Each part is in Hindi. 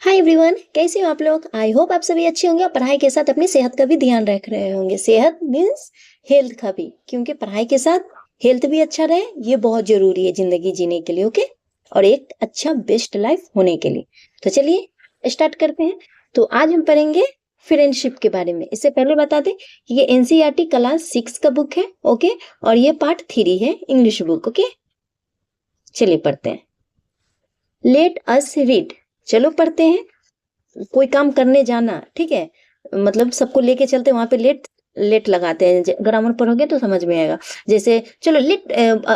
हाय एवरीवन, कैसे हो आप लोग। आई होप आप सभी अच्छे होंगे और पढ़ाई के साथ अपनी सेहत का भी ध्यान रख रहे होंगे। सेहत मीन्स हेल्थ का भी, क्योंकि पढ़ाई के साथ हेल्थ भी अच्छा रहे, ये बहुत जरूरी है जिंदगी जीने के लिए। ओके, और एक अच्छा बेस्ट लाइफ होने के लिए। तो चलिए स्टार्ट करते हैं। तो आज हम पढ़ेंगे फ्रेंडशिप के बारे में। इससे पहले बता दें कि ये एनसीईआरटी क्लास 6 का बुक है। ओके, और ये पार्ट 3 है इंग्लिश बुक। ओके, चलिए पढ़ते हैं। Let us read. चलो पढ़ते हैं। कोई काम करने जाना, ठीक है, मतलब सबको लेके चलते वहां पे लेट लेट लगाते हैं। ग्रामर पढ़ोगे तो समझ में आएगा। जैसे चलो लेट,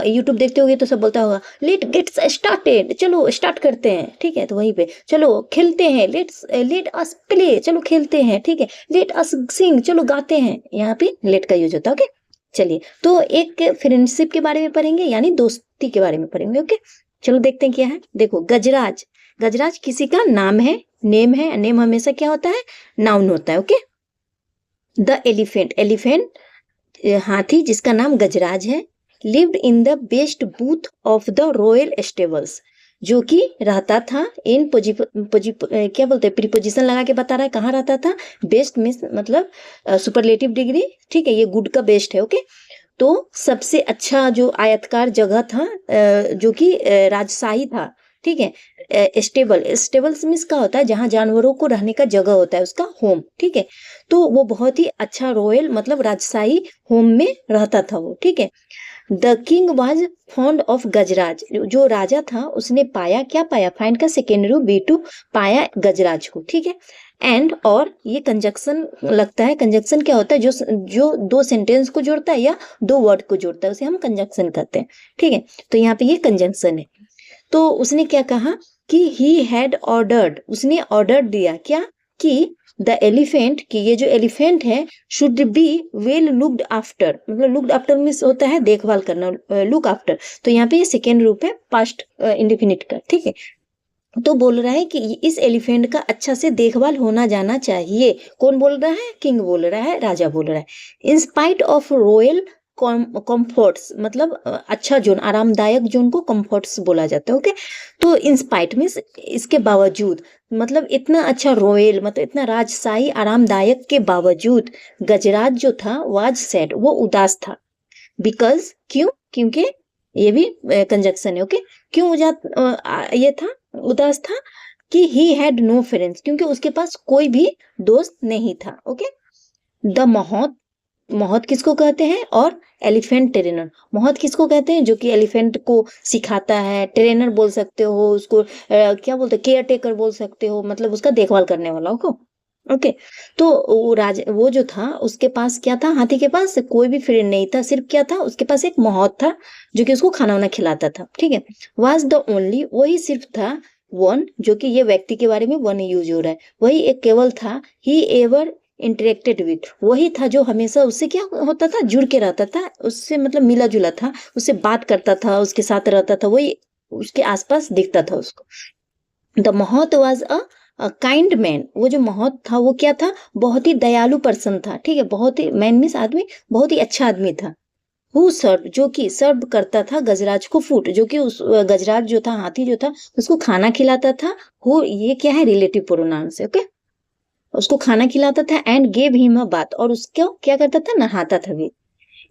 यूट्यूब देखते होगे तो सब बोलता होगा लेट गेट्स स्टार्टेड, चलो स्टार्ट करते हैं। ठीक है, तो वहीं पे चलो खेलते हैं, लेट अस प्ले, चलो खेलते हैं। ठीक है, लेट अस सिंग, चलो गाते हैं। यहाँ पे लेट का यूज होता है। ओके, चलिए तो एक फ्रेंडशिप के बारे में पढ़ेंगे, यानी दोस्ती के बारे में पढ़ेंगे। ओके, चलो देखते हैं क्या है। देखो, गजराज। गजराज किसी का नाम है, नेम है। नेम हमेशा क्या होता है, नाउन होता है। Okay, the elephant. एलिफेंट हाथी जिसका नाम गजराज है। Lived in the best booth of the royal stables, जो कि रहता था इन क्या बोलते हैं, प्रीपोजिशन लगा के बता रहा है कहाँ रहता था। बेस्ट मीन्स मतलब सुपरलेटिव डिग्री। ठीक है, ये गुड का बेस्ट है। ओके, तो सबसे अच्छा जो आयतकार जगह था, जो कि राजशाही था। ठीक है, स्टेबल्स मीन्स का होता है जहां जानवरों को रहने का जगह होता है, उसका होम। ठीक है, तो वो बहुत ही अच्छा रॉयल मतलब राजशाही होम में रहता था वो। ठीक है, the king was fond of Gajraj. जो राजा था उसने पाया, क्या पाया, फाइंड का सेकेंड रूप B2, पाया गजराज को। ठीक है, एंड और ये कंजक्शन लगता है। कंजक्शन क्या होता है, जो दो सेंटेंस को जोड़ता है या दो वर्ड को जोड़ता है, उसे हम कंजक्शन कहते हैं। ठीक है, तो यहाँ पे ये कंजंक्शन है। तो उसने क्या कहा कि ही हैड ऑर्डर्ड, उसने ऑर्डर दिया क्या, कि द एलिफेंट, कि ये जो एलिफेंट है should be well looked after. मतलब लुक्ड आफ्टर मीन्स होता है देखभाल करना, लुक आफ्टर। तो यहाँ पे ये सेकेंड रूप है पास्ट इंडिफिनिट का। ठीक है, तो बोल रहा है कि इस एलिफेंट का अच्छा से देखभाल होना जाना चाहिए। कौन बोल रहा है, किंग बोल रहा है, राजा बोल रहा है। In spite of royal comforts, मतलब अच्छा जोन, आरामदायक जोन को कंफर्ट्स बोला जाता है। ओके, तो इन स्पाइट मीन्स इसके बावजूद, मतलब इतना अच्छा रॉयल मतलब इतना राजशाही आरामदायक के बावजूद गजराज जो था वाज सैड, वो उदास था। बिकॉज क्यों, क्योंकि ये भी कंजक्शन है। ओके, क्यों ये था, उदास था, कि ही हैड नो फ्रेंड्स, क्योंकि उसके पास कोई भी दोस्त नहीं था। Okay, the महोत। महोत किसको कहते हैं, और एलिफेंट ट्रेनर। महोत किसको कहते हैं, जो कि एलिफेंट को सिखाता है। ट्रेनर बोल सकते हो उसको, क्या बोलते हैं, केयर टेकर बोल सकते हो, मतलब उसका देखभाल करने वाला को। ओके, तो वो जो था उसके पास क्या था, हाथी के पास कोई भी फ्रेंड नहीं था। सिर्फ क्या था, उसके पास एक महोत था जो कि उसको खाना वाना खिलाता था। ठीक है, वाज द ओनली, वही सिर्फ था। वन, जो कि ये व्यक्ति के बारे में वन यूज हो रहा है, वही एक केवल था। ही एवर इंटरेक्टेड विथ, वही था जो हमेशा उससे क्या होता था, जुड़ के रहता था उससे, मतलब मिला जुला था, उससे बात करता था, उसके साथ रहता था, वही उसके आसपास दिखता था उसको। द महत वॉज अ काइंड मैन। वो जो महत था वो क्या था, बहुत ही दयालु पर्सन था। ठीक है, बहुत ही, मैन मीन्स आदमी, बहुत ही अच्छा आदमी था। हु सर्व, जो कि सर्व करता था गजराज को फूड, जो कि उस गजराज जो था, हाथी जो था, उसको खाना खिलाता था। हु, ये क्या है, रिलेटिव प्रोनाउन से। ओके, उसको खाना खिलाता था। And gave him a bath, और उसको क्या करता था, नहाता था भी।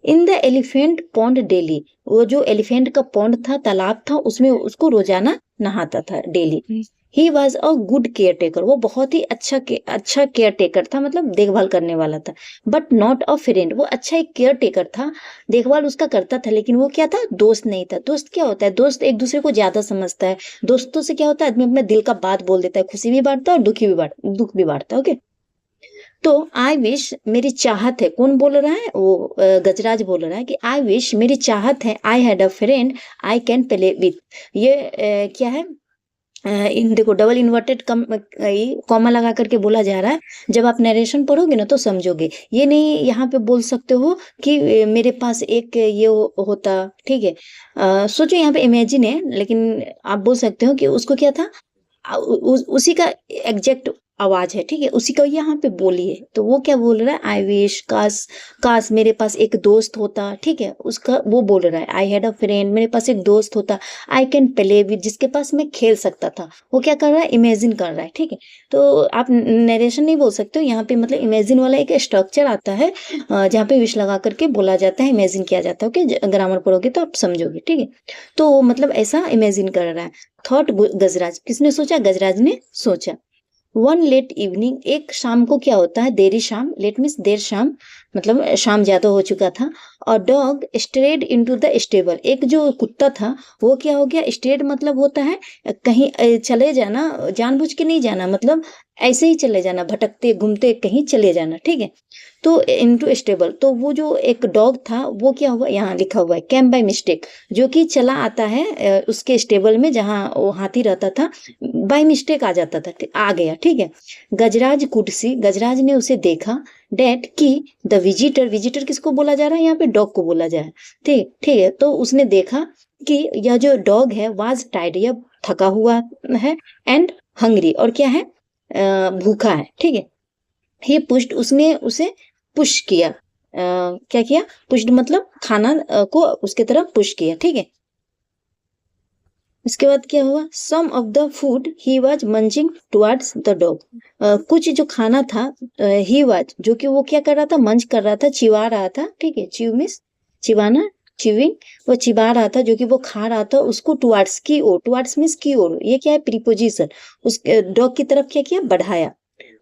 In the elephant pond daily, वो जो एलिफेंट का पॉन्ड था, तालाब था, उसमें उसको रोजाना नहाता था daily. He was a good care taker, वो बहुत ही अच्छा केयर टेकर था, मतलब देखभाल करने वाला था। बट नॉट अ फ्रेंड, वो अच्छा एक केयर टेकर था, देखभाल उसका करता था, लेकिन वो क्या था, दोस्त नहीं था। दोस्त क्या होता है, दोस्त एक दूसरे को ज्यादा समझता है। दोस्तों से क्या होता है, आदमी अपने दिल का बात बोल देता है, खुशी भी बांटता है और दुख भी बांटता है। ओके, तो आई विश, मेरी चाहत है, कौन बोल रहा है, वो गजराज बोल रहा है कि आई विश, मेरी चाहत है, I had a friend I can play with. ये क्या है, इन देखो डबल इन्वर्टेड कॉमा लगा करके बोला जा रहा है। जब आप नरेशन पढ़ोगे ना तो समझोगे। ये नहीं यहाँ पे बोल सकते हो कि मेरे पास एक ये होता। ठीक है, सोचो यहाँ पे इमेजिन है, लेकिन आप बोल सकते हो कि उसको क्या था, उसी का एग्जैक्ट आवाज है, ठीक है, उसी का यहाँ पे बोली है। तो वो क्या बोल रहा है, आई विश, काश, काश मेरे पास एक दोस्त होता, ठीक है, उसका वो बोल रहा है आई हैड अ फ्रेंड, मेरे पास एक दोस्त होता, आई कैन प्ले विद, जिसके पास मैं खेल सकता था। वो क्या कर रहा है, इमेजिन कर रहा है, ठीक है। तो आप नरेशन नहीं बोल सकते हो यहाँ पे, मतलब इमेजिन वाला एक स्ट्रक्चर आता है जहाँ पे विश लगा करके बोला जाता है, इमेजिन किया जाता है। ओके, ग्रामर पढ़ोगे तो आप समझोगे, ठीक है। तो मतलब ऐसा इमेजिन कर रहा है। थॉट गजराज, किसने सोचा, गजराज ने सोचा। वन लेट इवनिंग, एक शाम को क्या होता है, देरी शाम, लेट मीन्स देर शाम, मतलब शाम ज्यादा हो चुका था। और dog strayed into the stable, एक जो कुत्ता था वो क्या हो गया, स्ट्रेड मतलब होता है कहीं चले जाना, जानबूझ के नहीं जाना, मतलब ऐसे ही चले जाना, भटकते घूमते कहीं चले जाना, ठीक है। तो इनटू स्टेबल, तो वो जो एक डॉग था वो क्या हुआ, यहाँ लिखा हुआ है कैम बाय मिस्टेक, जो कि चला आता है उसके स्टेबल में जहाँ वो हाथी रहता था, बाय मिस्टेक आ जाता था, आ गया, ठीक है। गजराज कुड सी, गजराज ने उसे देखा, डेट की द विजिटर, विजिटर किसको बोला जा रहा है यहाँ पे, डॉग को बोला जा रहा है, ठीक ठीक है। तो उसने देखा कि यह जो डॉग है वाज टायर्ड, यह थका हुआ है, एंड हंग्री, और क्या है, भूखा है, ठीक है। ही पुश्ड, उसने उसे पुश किया, क्या किया, पुश्ड मतलब खाना को उसके तरफ पुश किया, ठीक है। इसके बाद क्या हुआ, some of the food he was munching towards the dog, कुछ जो खाना था, ही वाज जो कि वो क्या कर रहा था, मंच कर रहा था, चिवा रहा था, ठीक है, च्यू मीन्स चिवाना, च्यूइंग, वो चिबा रहा था, जो कि वो खा रहा था उसको टुवर्ड्स की ओर, टुवर्ड्स मीन्स की ओर, ये क्या है, प्रीपोजिशन, उस डॉग की तरफ क्या किया, बढ़ाया।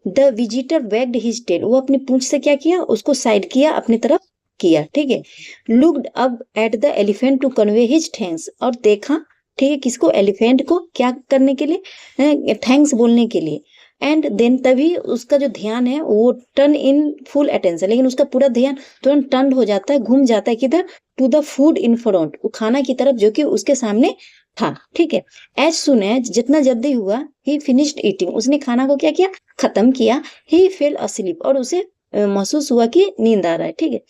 The visitor wagged his tail, वो अपनी पूंछ से क्या किया, उसको साइड किया, अपनी तरफ किया, ठीक है। Looked up at the elephant to convey his thanks, और देखा, ठीक है, किसको, एलिफेंट को, क्या करने के लिए, थैंक्स बोलने के लिए। एंड देन तभी उसका जो ध्यान है वो टर्न इन फुल अटेंशन, लेकिन उसका पूरा ध्यान तुरंत टर्न हो जाता है, घूम जाता है किधर, to the food in front, वो खाना की तरफ जो कि उसके सामने था, ठीक है। एज सुन एज, जितना जल्दी हुआ, ही फिनिश्ड ईटिंग, उसने खाना को क्या किया, खत्म किया। ही फेल अस्लीप, और उसे महसूस हुआ कि नींद आ रहा है, ठीक है,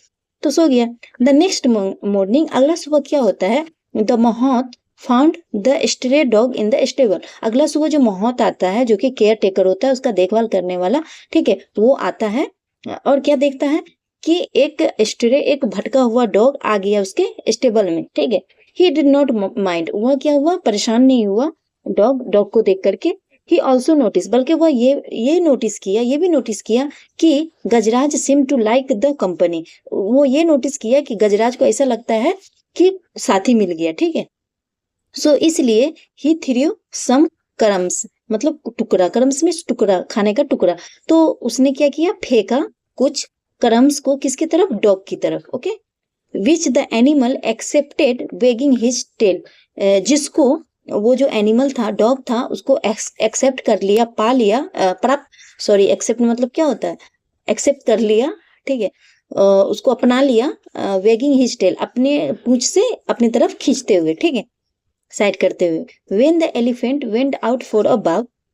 तो सो गया। द नेक्स्ट मॉर्निंग, अगला सुबह क्या होता है, the mahout found the stray dog in the stable, अगला सुबह जो महौत आता है, जो कि केयर टेकर होता है, उसका देखभाल करने वाला, ठीक है, वो आता है और क्या देखता है कि एक स्ट्रे, एक भटका हुआ डॉग आ गया उसके स्टेबल में, ठीक है। ही डिड नॉट माइंड, वह क्या हुआ, परेशान नहीं हुआ डॉग को देख करके। ही ऑल्सो नोटिस, बल्कि वह ये नोटिस किया, ये भी नोटिस किया कि Gajraj seem to like the company, वो ये नोटिस किया कि गजराज को ऐसा लगता है कि साथी मिल गया, ठीक है। सो इसलिए ही थ्रू सम क्रम्स, मतलब टुकड़ा, क्रम्स में टुकड़ा, खाने का टुकड़ा, तो उसने क्या किया, फेंका कुछ क्रम्स को, किसकी तरफ, डॉग की तरफ, okay. Which the animal accepted wagging his tail, जिसको वो जो एनिमल था, डॉग था, उसको एक्सेप्ट कर लिया, पा लिया, प्राप्त, सॉरी, एक्सेप्ट मतलब क्या होता है, एक्सेप्ट कर लिया, ठीक है, उसको अपना लिया, वेगिंग हिज टेल, अपने पूंछ से अपनी तरफ खींचते हुए, ठीक है, साइड करते हुए। When the elephant went out for a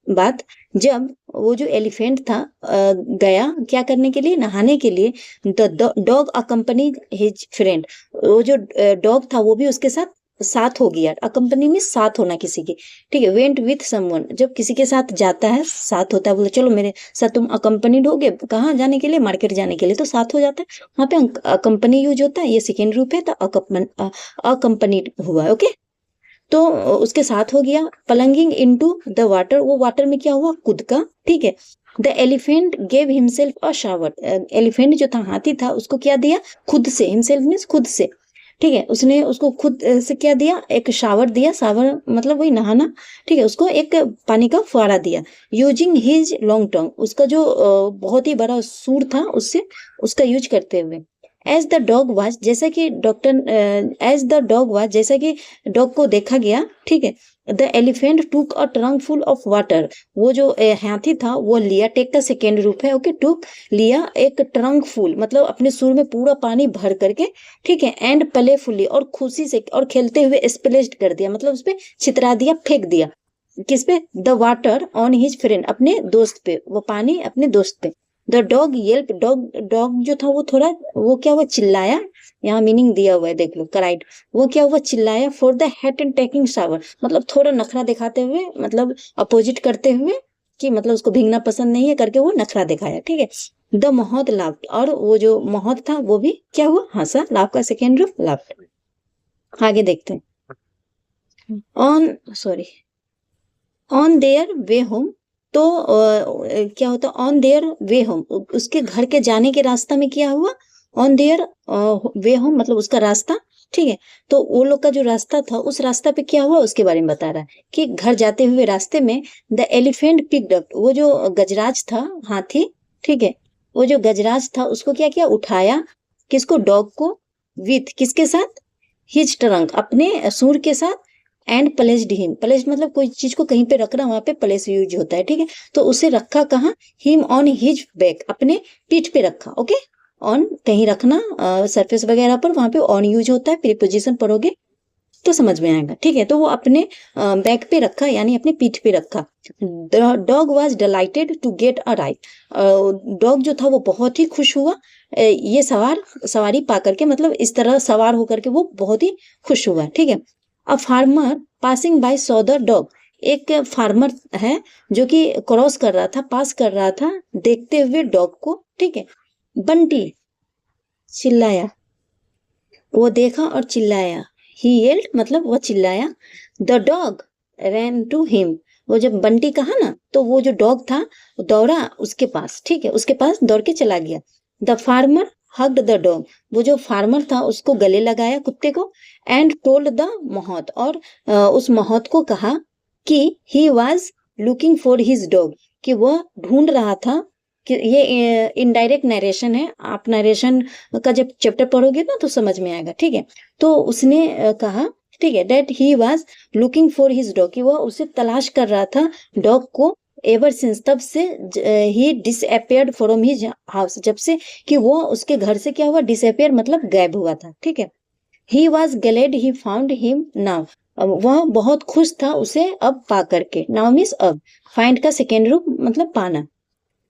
bath, जब वो जो एलिफेंट था गया क्या करने के लिए, नहाने के लिए। The dog accompany his friend, वो जो डॉग था वो भी उसके साथ हो गया, अकम्पनी में साथ होना किसी के, ठीक है। वेंट विथ समवन, जब किसी के साथ जाता है, साथ होता है, बोले चलो मेरे साथ तुम अकम्पनीड होगे, कहाँ जाने के लिए, मार्केट जाने के लिए, तो साथ हो जाता है, वहां पे अकम्पनी यूज होता है, ये सेकेंड रूप है, तो अकम्पनीड हुआ, ओके। तो उसके साथ हो गया। प्लंगिंग इनटू द वाटर, वो वाटर में क्या हुआ, कूद का, ठीक है। The elephant gave himself a shower, elephant जो था, हाथी था, उसको क्या दिया, खुद से, हिमसेल्फ मीन्स खुद से, ठीक है, उसने उसको खुद से क्या दिया, एक शावर दिया, शावर मतलब वही नहाना, ठीक है, उसको एक पानी का फुहारा दिया। यूजिंग हिज लॉन्ग टंग, उसका जो बहुत ही बड़ा सूंड था, उससे उसका यूज करते हुए। एज द डॉग वाज, जैसा कि एज द डॉग वाज, जैसा कि डॉग को देखा गया, ठीक है। द एलिफेंट टूक a trunk full of water, वो जो हाथी था वो लिया, टेक का सेकेंड रूप है, ओके, टूक लिया एक ट्रंक फुल, मतलब अपने सुर में पूरा पानी भर करके, ठीक है। एंड प्लेफुली, और खुशी से और खेलते हुए स्प्लेश्ड कर दिया, मतलब उस पे छितरा दिया, फेंक दिया, किस पे, the water on his friend, अपने दोस्त पे, वो पानी अपने दोस्त पे। द डॉग येल्प, डॉग जो था वो थोड़ा, वो क्या हुआ, चिल्लाया, यहाँ मीनिंग दिया हुआ है देख लो, कराइट, वो क्या हुआ, चिल्लाया। For the hate and taking shower, मतलब थोड़ा नखरा दिखाते हुए, मतलब अपोजिट करते हुए, कि मतलब उसको भीगना पसंद नहीं है करके वो नखरा दिखाया, ठीक है। द मोहत लाफ्ड, और वो जो मोहत था वो भी क्या हुआ, हंसा। लाफ का सेकेंड रूप लाफ्ड। आगे देखते हैं। On sorry on their way home, तो क्या होता है ऑन देयर वे होम, उसके घर के जाने के रास्ता में क्या हुआ, ऑन देयर वे होम मतलब उसका रास्ता, ठीक है। तो वो लोग का जो रास्ता था उस रास्ता पे क्या हुआ उसके बारे में बता रहा है कि घर जाते हुए रास्ते में द एलिफेंट पिक्ड अप, वो जो गजराज था हाथी, ठीक है, वो जो गजराज था उसको क्या किया, उठाया, किसको, डॉग को, विथ किसके साथ, हिज ट्रंक अपने सूंड के साथ, एंड प्लेस्ड हिम, प्लेस्ड मतलब कोई चीज को कहीं पे रखना, वहां पे प्लेस यूज होता है, ठीक है। तो उसे रखा कहाँ, हिम ऑन हिज बैक, अपने पीठ पे रखा, ओके। ऑन कहीं रखना सरफेस वगैरह पर, वहां पे ऑन यूज होता है, प्रीपोजिशन पढ़ोगे तो समझ में आएगा, ठीक है। तो वो अपने बैक पे रखा यानी अपने पीठ पे रखा। Dog was delighted to get a ride, dog जो था वो बहुत ही खुश हुआ ये सवारी पा करके, मतलब इस तरह सवार होकर के वो बहुत ही खुश हुआ, ठीक है। A farmer passing by saw the dog, एक फार्मर है जो कि क्रॉस कर रहा था, पास कर रहा था देखते हुए डॉग को, ठीक है। बंटी चिल्लाया, वो देखा और चिल्लाया, ही येल्ड मतलब वो चिल्लाया। The dog ran to him, वो जब बंटी कहा ना तो वो जो डॉग था वो दौड़ा उसके पास, ठीक है, उसके पास दौड़ के चला गया। The farmer hugged the dog, वो जो फार्मर था उसको गले लगाया कुत्ते को। एंड टोल्ड द मोहत, और उस मोहत को कहा कि he was looking for his dog, कि वह ढूंढ रहा था, कि ये इनडायरेक्ट नरेशन है, आप नरेशन का जब चैप्टर पढ़ोगे ना तो समझ में आएगा, ठीक है। तो उसने कहा, ठीक है, that he was looking for his dog, कि वह उसे तलाश कर रहा था डॉग को, एवर सिंस तब से ही डिसअपियर्ड फ्रॉम हिज हाउस, जब से कि वो उसके घर से क्या हुआ, डिसअपियर मतलब गायब हुआ था, ठीक है। He was glad he found him now, वह बहुत खुश था उसे अब पा करके, नाउ मीन्स अब, फाइंड का सेकेंड रूप मतलब पाना।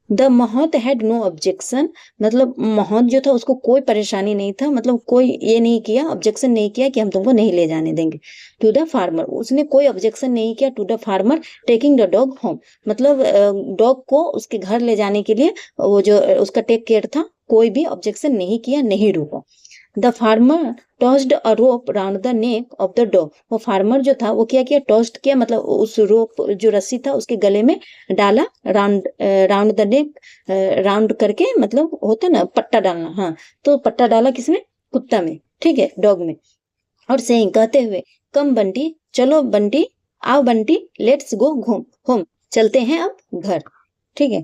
द महत हैड नो ऑब्जेक्शन, मतलब महत जो था उसको कोई परेशानी नहीं था, मतलब कोई ये नहीं किया, ऑब्जेक्शन नहीं किया कि हम तुमको नहीं ले जाने देंगे। टू द फार्मर, उसने कोई ऑब्जेक्शन नहीं किया, to the farmer taking the dog home, मतलब डॉग को उसके घर ले जाने के लिए वो जो उसका टेक केयर था, कोई भी ऑब्जेक्शन नहीं किया, नहीं रुका। The farmer tossed a rope round the neck of the dog, वो फार्मर जो था वो क्या किया, टॉस्ट किया मतलब उस रोप जो रस्सी था उसके गले में डाला, round round the neck, round करके मतलब होता ना पट्टा डालना, हाँ, तो पट्टा डाला किसमें, कुत्ता में, ठीक है, डॉग में। और सेइंग कहते हुए, कम बंटी, चलो बंटी, आओ बंटी, लेट्स गो घूम होम, चलते हैं अब घर, ठीक है।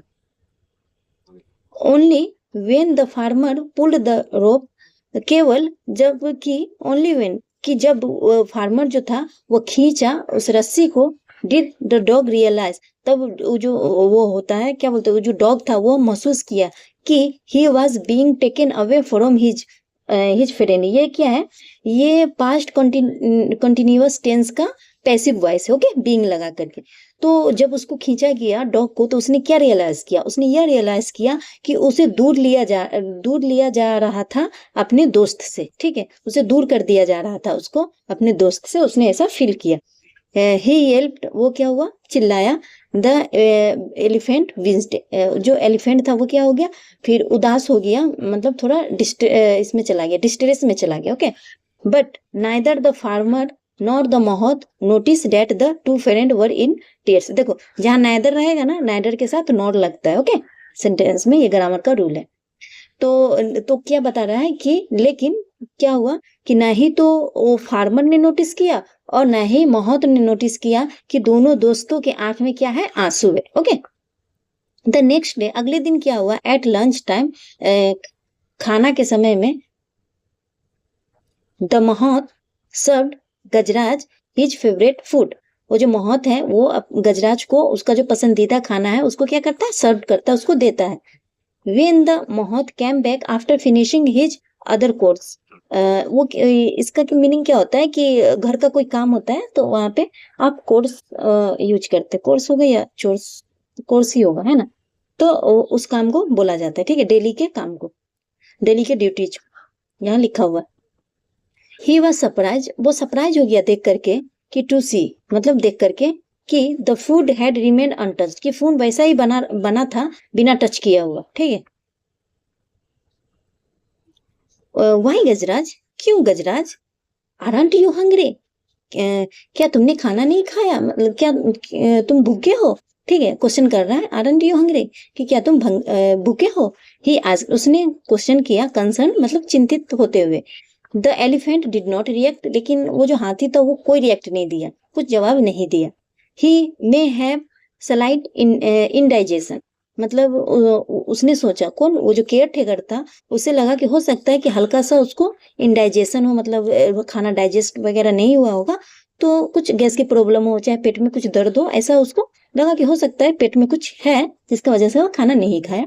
Only when the farmer pulled the rope, केवल जब कि ओनली वेन, कि जब फार्मर जो था वो खींचा उस रस्सी को, डिड द डॉग रियलाइज, तब जो वो होता है क्या बोलते हैं, जो डॉग था वो महसूस किया कि he was being taken away from his his friend. ये क्या है, ये पास्ट कंटिन्यूअस टेंस का पैसिव वॉइस है, ओके, बीइंग लगा करके। तो जब उसको खींचा गया डॉग को, तो उसने क्या रियलाइज किया, उसने यह रियलाइज किया कि उसे दूर लिया जा रहा था अपने दोस्त से, ठीक है, उसे दूर कर दिया जा रहा था उसको अपने दोस्त से, उसने ऐसा फील किया। ही येल्प्ड, वो क्या हुआ, चिल्लाया। द एलिफेंट विंस्ड, जो एलिफेंट था वो क्या हो गया, फिर उदास हो गया, मतलब थोड़ा इसमें चला गया, डिस्ट्रेस में चला गया, okay. But neither the farmer nor the mahout notice that the two friend were in tears, देखो जहां नाइदर रहेगा ना, नाइदर के साथ नॉर लगता है, ओके, सेंटेंस में, ये ग्रामर का रूल है। तो क्या बता रहा है कि लेकिन क्या हुआ कि ना ही तो वो फार्मर ने नोटिस किया और ना ही महत ने नोटिस किया कि दोनों दोस्तों के आंख में क्या है, आंसू है, ओके। द नेक्स्ट डे, अगले दिन क्या हुआ, एट लंच टाइम, खाना के समय में, द महत सर्व्ड गजराज हिज फेवरेट फूड, वो जो महत है वो गजराज को उसका जो पसंदीदा खाना है उसको क्या करता है, सर्व करता है, उसको देता है। When the Mohat came back after finishing his other course, वो इसका मीनिंग क्या होता है कि घर का कोई काम होता है तो वहां पे आप कोर्स यूज करते, कोर्स होगा या चोर्स, कोर्स ही होगा, है ना। तो उस काम को बोला जाता है, ठीक है, डेली के काम को, डेली के ड्यूटीज, यहाँ लिखा हुआ। ही वॉज सरप्राइज, वो सरप्राइज हो गया देख करके कि टू सी मतलब देख करके, कि the food had remain untouched, कि फूड वैसा ही बना बना था बिना टच किया हुआ, ठीक है। वाई गजराज, क्यों गजराज, आरंट यू हंग्री, क्या तुमने खाना नहीं खाया, मतलब क्या तुम भूखे हो, ठीक है, क्वेश्चन कर रहा है, आरंट यू हंग्री, कि क्या तुम भूखे हो। ही आज उसने क्वेश्चन किया, कंसर्न मतलब चिंतित होते हुए। The elephant did not react, लेकिन वो जो हाथी था वो कोई रिएक्ट नहीं दिया, कुछ जवाब नहीं दिया। He may have slight in indigestion, मतलब उसने सोचा, कौन, वो जो केयर टेकर था, उसे लगा कि हो सकता है कि हल्का सा उसको इनडाइजेशन हो, मतलब खाना डाइजेस्ट वगैरह नहीं हुआ होगा, तो कुछ गैस की प्रॉब्लम हो, चाहे पेट में कुछ दर्द हो, ऐसा उसको लगा कि हो सकता है पेट में कुछ है जिसका वजह से वो खाना नहीं खाया।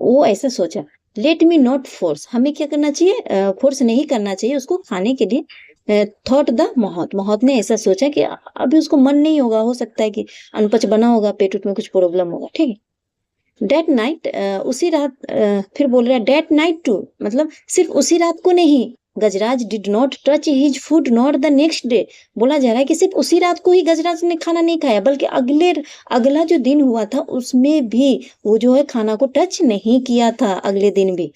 वो ऐसा सोचा। लेट मी नॉट फोर्स, हमें क्या करना चाहिए, फोर्स नहीं करना चाहिए उसको खाने के लिए। थॉट द मौत, मौत ने ऐसा सोचा कि अभी उसको मन नहीं होगा, हो सकता है कि अनपच बना होगा, पेट उट में कुछ प्रॉब्लम होगा, ठीक है। डेट नाइट, उसी रात, फिर बोल रहा है डेट नाइट टू, मतलब सिर्फ उसी रात को नहीं, Gajraj did not touch his food not the next day, बोला जा रहा है कि सिर्फ उसी रात को ही गजराज ने खाना नहीं खाया, बल्कि अगला जो दिन हुआ था उसमें भी वो जो है खाना को टच नहीं किया था, अगले दिन भी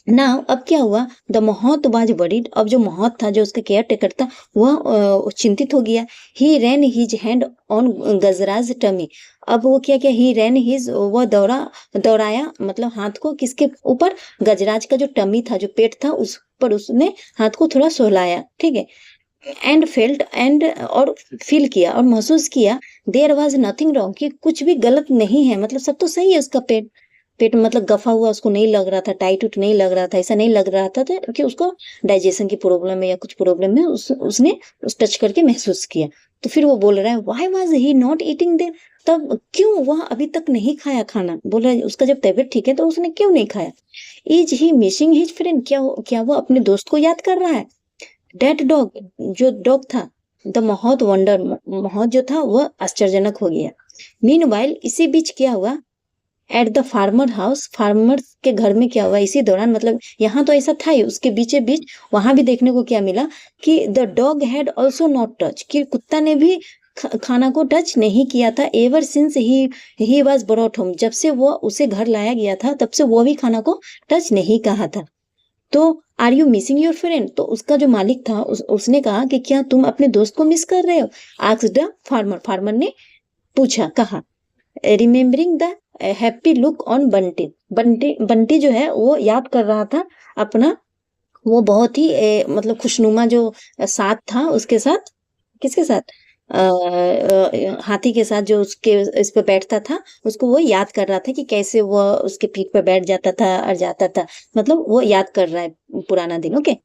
ना। अब क्या हुआ, द महौत वाज वरीड, अब जो महौत था, जो उसका केयर टेकर था, वह चिंतित हो गया। He ran his hand on Gajraj tummy, अब वो क्या क्या, ही रैन हिज, वह दौड़ाया, मतलब हाथ को किसके ऊपर, गजराज का जो टमी था, जो पेट था, उस पर उसने हाथ को थोड़ा सहलाया, ठीक है। एंड फेल्ट, एंड और फील किया और महसूस किया, देयर वाज नथिंग रॉन्ग, कि कुछ भी गलत नहीं है, मतलब सब तो सही है, उसका पेट पेट मतलब गफा हुआ उसको नहीं लग रहा था, टाइट उट नहीं लग रहा था, ऐसा नहीं लग रहा था तो कि उसको डाइजेशन की प्रॉब्लम है या कुछ प्रॉब्लम है, उसने उस टच करके महसूस किया। तो फिर वो बोल रहा है, why was he not eating there, तब क्यों वह अभी तक नहीं खाया खाना, बोल रहा है उसका जब तबीयत ठीक है तो उसने क्यों नहीं खाया। Is he missing his friend, क्या वो अपने दोस्त को याद कर रहा है। डेट डॉग, जो डॉग था, द महौत वंडर, महौत जो था वह आश्चर्यजनक हो गया। मीनवाइल, इसी बीच क्या हुआ, at the farmer house, farmer के घर में क्या हुआ इसी दौरान, मतलब यहाँ तो ऐसा था ही, उसके बीचे बीच वहां भी देखने को क्या मिला कि the dog had also not touch, कि कुत्ता ने भी खाना को टच नहीं किया था। Ever since he was brought home, जब से वो उसे घर लाया गया था तब से वो भी खाना को टच नहीं कहा था। तो are you missing your friend, तो उसका जो मालिक था उसने कहा कि क्या तुम अपने दोस्त को मिस कर रहे हो। आस्क्ड द फार्मर, फार्मर ने पूछा, कहा। Remembering the happy look on Bunty, Bunty Bunty जो है वो याद कर रहा था अपना, वो बहुत ही मतलब खुशनुमा जो साथ था उसके साथ, किसके साथ, हाथी के साथ, जो उसके इस पे बैठता था, उसको वो याद कर रहा था कि कैसे वो उसके पीठ पे बैठ जाता था और जाता था, मतलब वो याद कर रहा है पुराना दिन। Okay.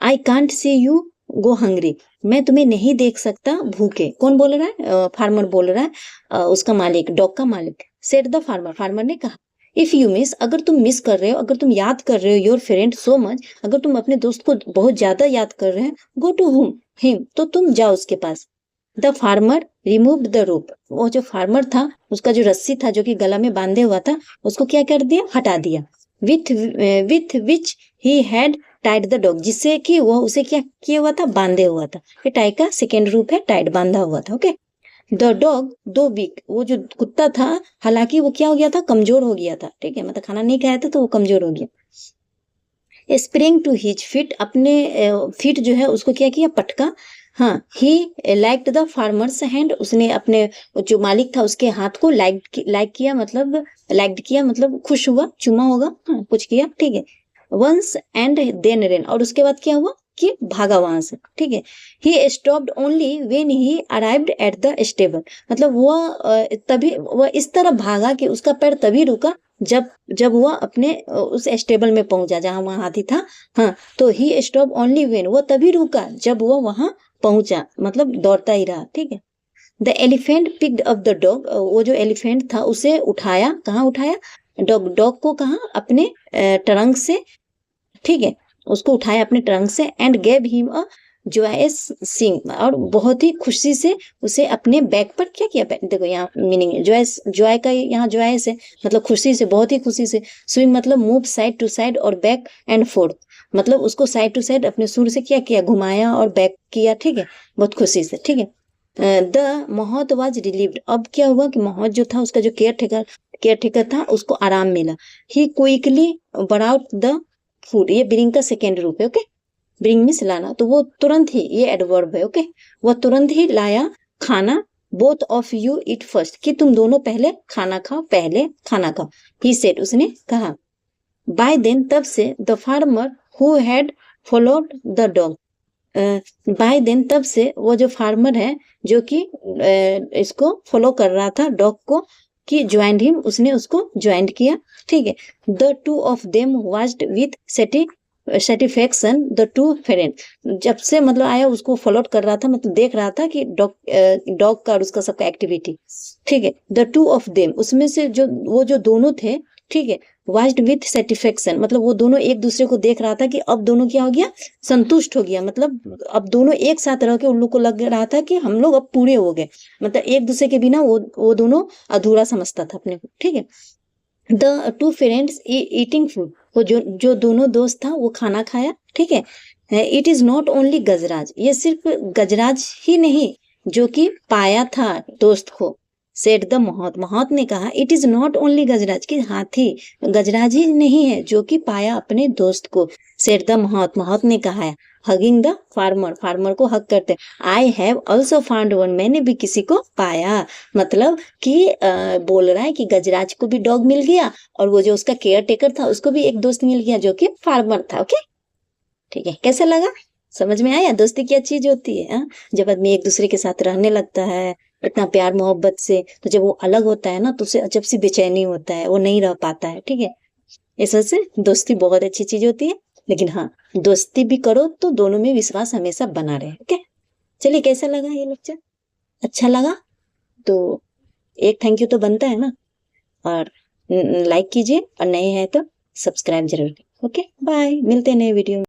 I can't see you go hungry, मैं तुम्हें नहीं देख सकता भूखे, कौन बोल रहा है, फार्मर बोल रहा है, उसका मालिक, डॉग का मालिक। सेड द फार्मर, फार्मर ने कहा, इफ यू मिस, अगर तुम मिस कर रहे हो, अगर तुम याद कर रहे हो योर फ्रेंड सो मच, अगर तुम अपने दोस्त को बहुत ज्यादा याद कर रहे हैं, गो टू हुम हिम, तो तुम जाओ उसके पास। The farmer removed the rope, वो जो फार्मर था उसका जो रस्सी था जो कि गला में बांधे हुआ था, उसको क्या कर दिया, हटा दिया। With which he had tied the dog, जिससे कि वो उसे क्या किया हुआ था, बांधे हुआ था। ये टाई का सेकेंड रूप है, टाइड, बांधा हुआ था। ओके। द डॉग दो वीक, वो जो कुत्ता था हालांकि वो क्या हो गया था, कमजोर हो गया था, ठीक है, मतलब खाना नहीं खाया था तो वो कमजोर हो गया। स्प्रिंग टू हिज फीट, अपने फीट जो है उसको क्या किया, पटका। हाँ। He liked the farmers hand, उसने अपने जो मालिक था उसके हाथ को लाइक किया, मतलब लाइक्ड किया, मतलब खुश हुआ, चुमा होगा, हाँ, कुछ किया, ठीक है। वंस एंड देन रेन, और उसके बाद क्या हुआ कि भागा वहां से, ठीक है। He stopped only when he arrived at the stable, मतलब तभी वह इस तरह भागा कि उसका पैर तभी रुका जब जब वह अपने उस स्टेबल में पहुंचा जहां वहां हाथी था। हाँ। तो ही स्टॉप ओनली व्हेन, वो तभी रुका जब वो वहां पहुंचा, मतलब दौड़ता ही रहा, ठीक है। The elephant picked up the dog, वो जो एलिफेंट था उसे उठाया, कहाँ उठाया, डॉग को कहा, अपने ट्रंक से, ठीक है, उसको उठाया अपने ट्रंक से। And gave him a joyous song, और बहुत ही खुशी से उसे अपने बैक पर क्या किया, देखो यहाँ मीनिंग है, जॉयस, जॉय का यहाँ जॉयस है, मतलब खुशी से, बहुत ही खुशी से। स्विंग मतलब मूव साइड टू साइड, और बैक एंड फोर्थ, मतलब उसको साइड टू साइड अपने सुर से क्या किया, घुमाया और बैक किया, ठीक है, बहुत खुशी से, ठीक है। द महत वाज रिलीव्ड। अब क्या हुआ कि महत जो था उसका जो केयर टेकर था उसको आराम मिला। ही क्विकली बराउट द फूड, ये ब्रिंग का सेकेंड रूप है। ओके, ब्रिंग मीन्स लाना, तो वो तुरंत ही, ये एडवर्ब है। ओके, वो तुरंत ही लाया खाना। Both of you eat first, कि तुम दोनों पहले खाना खाओ, पहले खाना खाओ। ही सेड, उसने कहा। बाय देन, तब से, the farmer who had followed the dog, by then तब से वो जो फार्मर है जो कि इसको फॉलो कर रहा था डॉग को, कि ज्वाइंड हिम, उसने उसको ज्वाइंट किया। ठीक है, the two of them watched with satisfaction the two friend, जब से मतलब आया उसको फॉलो कर रहा था, मतलब देख रहा था कि डॉग का और उसका सबका एक्टिविटी। ठीक है, द टू ऑफ देम, उसमें से जो वो जो दोनों थे, ठीक है, वाच्ड विथ सेटिस्फेक्शन, मतलब वो दोनों एक दूसरे को देख रहा था कि अब दोनों क्या हो गया, संतुष्ट हो गया। मतलब अब दोनों एक साथ रह के उन लोग को लग रहा था कि हम लोग अब पूरे हो गए, मतलब एक दूसरे के बिना वो दोनों अधूरा समझता था अपने को। ठीक है, the two friends eating food, वो जो दोनों दोस्त था वो खाना खाया। ठीक है, इट इज नॉट ओनली गजराज, ये सिर्फ गजराज ही नहीं जो कि पाया था दोस्त को। सेड द महत, महत ने कहा, इट इज नॉट ओनली गजराज, कि हाथी गजराज ही नहीं है जो कि पाया अपने दोस्त को। सेड द महत, महत ने कहा है। हगिंग द फार्मर, फार्मर को हक करते, I have also found one, मैंने भी किसी को पाया। मतलब कि बोल रहा है कि गजराज को भी डॉग मिल गया, और वो जो उसका केयर टेकर था उसको भी एक दोस्त मिल गया जो कि फार्मर था। ओके, ठीक है, कैसा लगा, समझ में आया दोस्ती क्या चीज होती है? हाँ, जब आदमी एक दूसरे के साथ रहने लगता है इतना प्यार मोहब्बत से, तो जब वो अलग होता है ना तो उसे अजब सी बेचैनी होता है, वो नहीं रह पाता है। ठीक है, इस वजह से दोस्ती बहुत अच्छी चीज होती है, लेकिन हाँ, दोस्ती भी करो तो दोनों में विश्वास हमेशा बना रहे। ओके, चलिए, कैसा लगा ये लेक्चर? अच्छा लगा तो एक थैंक यू तो बनता है ना, और लाइक कीजिए, और नए हैं तो सब्सक्राइब जरूर कीजिए। ओके, बाय, मिलते हैं नए वीडियो में।